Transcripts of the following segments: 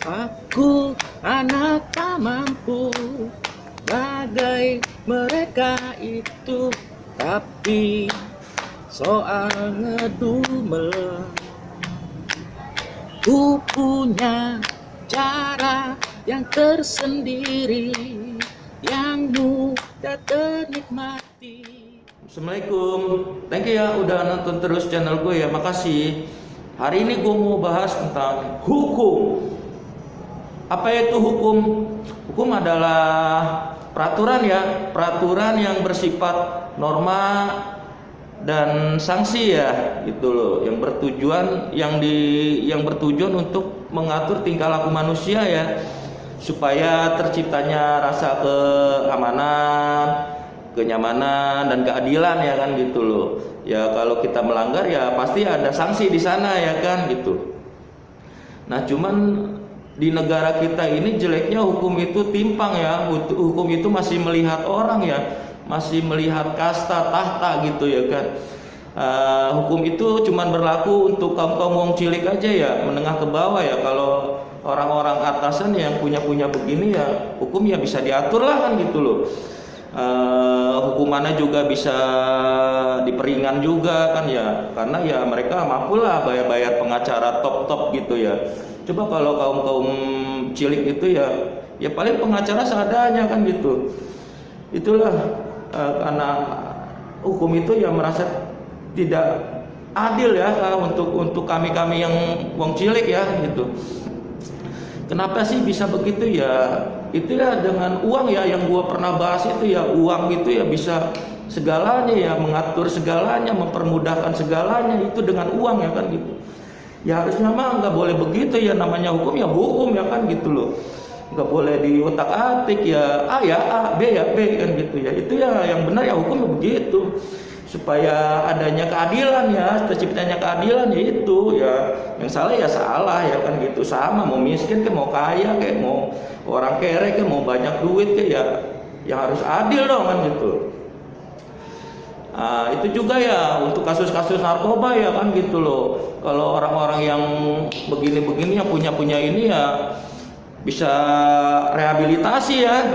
Aku anak tak mampu bagai mereka itu, tapi soal ngedumel ku punya cara yang tersendiri yang mudah ternikmati. Assalamualaikum, thank you ya udah nonton terus channel gue ya, makasih. Hari ini gue mau bahas tentang hukum. Apa itu hukum? Hukum adalah peraturan ya, peraturan yang bersifat norma dan sanksi ya, gitu loh, yang bertujuan untuk mengatur tingkah laku manusia ya, supaya terciptanya rasa keamanan, kenyamanan dan keadilan ya kan, gitu loh. Ya kalau kita melanggar ya pasti ada sanksi di sana ya kan, gitu. Nah, cuman di negara kita ini jeleknya hukum itu timpang ya. Hukum itu masih melihat orang ya, masih melihat kasta tahta gitu ya kan. Hukum itu cuman berlaku untuk kaum wong cilik aja ya, menengah ke bawah ya. Kalau orang-orang atasan yang punya begini ya, hukum ya bisa diatur lah kan, gitu loh. Hukumannya juga bisa diperingan juga kan ya, karena ya mereka mampu lah bayar pengacara top gitu ya. Coba kalau kaum cilik itu ya paling pengacara seadanya kan, gitu. Itulah karena hukum itu ya merasa tidak adil ya untuk kami yang wong cilik ya, gitu. Kenapa sih bisa begitu ya? Itu ya dengan uang ya, yang gua pernah bahas itu ya, uang itu ya bisa segalanya ya, mengatur segalanya, mempermudahkan segalanya itu dengan uang ya kan, gitu. Ya harusnya mah nggak boleh begitu ya, namanya hukum ya kan, gitu loh. Nggak boleh diutak-atik ya, A ya A, B ya B kan, gitu ya. Itu ya yang benar ya, hukum ya begitu. Supaya adanya keadilan ya, terciptanya keadilan ya, itu ya, yang salah ya salah ya kan, gitu. Sama mau miskin kayak mau kaya kayak mau orang kere kayak mau banyak duit kayak ya harus adil dong kan, gitu. Itu juga ya untuk kasus-kasus narkoba ya kan, gitu loh. Kalau orang-orang yang begini-begini yang punya ini ya bisa rehabilitasi ya,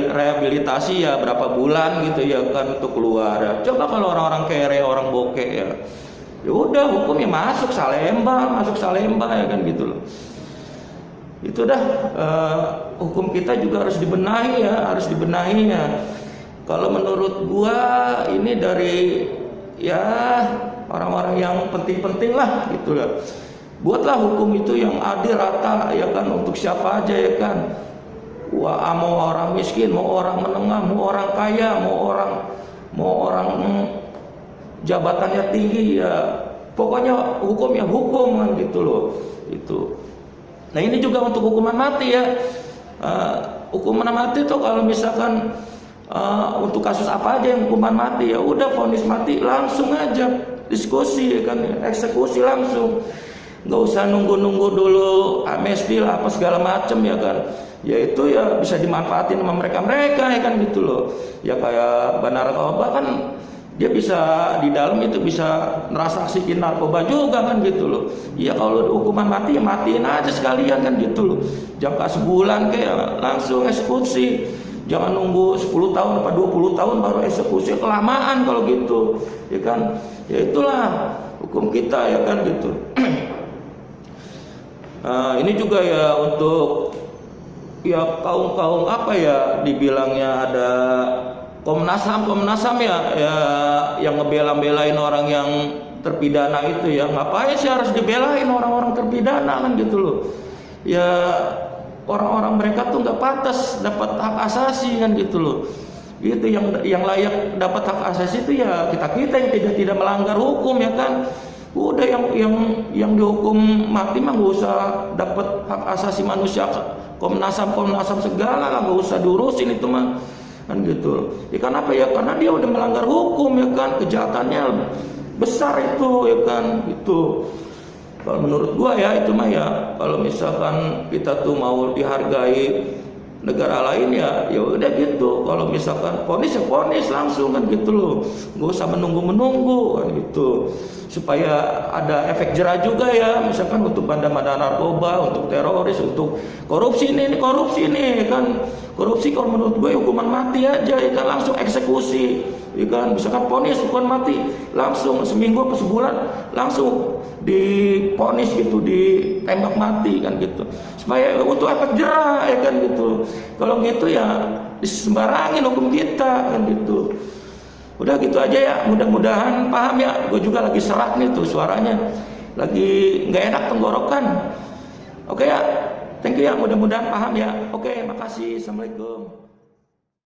rehabilitasi ya berapa bulan gitu ya kan, untuk keluar ya. Coba kalau orang-orang kere, orang bokeh ya udah hukum ya masuk Salemba ya kan, gitu loh. Itu dah hukum kita juga harus dibenahi ya. Kalau menurut gua ini dari ya orang-orang yang penting-penting lah, gitu lah. Buatlah hukum itu yang adil, rata ya kan, untuk siapa aja ya kan. Wah, mau orang miskin, mau orang menengah, mau orang kaya, mau orang jabatannya tinggi ya. Pokoknya hukum ya hukum kan, gitu loh. Itu. Nah, ini juga untuk hukuman mati ya. Hukuman mati tuh kalau misalkan untuk kasus apa aja yang hukuman mati ya udah vonis mati langsung aja, diskusi ya kan, eksekusi langsung, nggak usah nunggu dulu amnesti lah apa segala macem ya kan. Ya itu ya bisa dimanfaatin sama mereka ya kan, gitu loh. Ya kayak bandar narkoba kan, dia bisa di dalam itu bisa nerasaksiin narkoba juga kan, gitu loh. Ya kalau hukuman mati ya matiin aja sekalian kan, gitu loh. Jangka sebulan kayak langsung eksekusi. Jangan nunggu 10 tahun apa 20 tahun baru eksekusi, kelamaan kalau gitu ya kan. Ya itulah hukum kita ya kan, gitu. Ini juga ya untuk ya kaum apa ya, dibilangnya ada Komnas HAM ya yang ngebela-belain orang yang terpidana itu ya. Ngapain sih harus dibelain orang-orang terpidana kan, gitu loh. Ya orang-orang mereka tuh nggak pantas dapat hak asasi kan, gitu loh. Itu yang layak dapat hak asasi itu ya kita yang tidak melanggar hukum ya kan. Udah yang dihukum mati mah nggak usah dapat hak asasi manusia, Komnas HAM segala lah, nggak usah diurusin itu mah kan, gitu. Ya kenapa ya, karena dia udah melanggar hukum ya kan, kejahatannya besar itu ya kan, gitu. Kalau menurut gua ya itu mah ya, kalau misalkan kita tuh mau dihargai negara lain ya udah gitu. Kalau misalkan ponis ya ponis langsung kan gitu loh, nggak usah menunggu kan gitu, supaya ada efek jerah juga ya, misalkan untuk bandar-bandar narkoba, untuk teroris, untuk korupsi ini kan. Korupsi kalau menurut gue hukuman mati aja ya kan, langsung eksekusi ya kan. Misalkan ponis hukuman mati langsung seminggu atau sebulan langsung diponis gitu, ditembak mati kan gitu, supaya untuk efek jerah ya kan gitu. Kalau gitu ya disembarangin hukum kita kan gitu. Udah gitu aja ya, mudah-mudahan paham ya. Gue juga lagi serak nih tuh, suaranya lagi nggak enak tenggorokan. Oke ya, thank you ya, mudah-mudahan paham ya. Oke, makasih, assalamualaikum.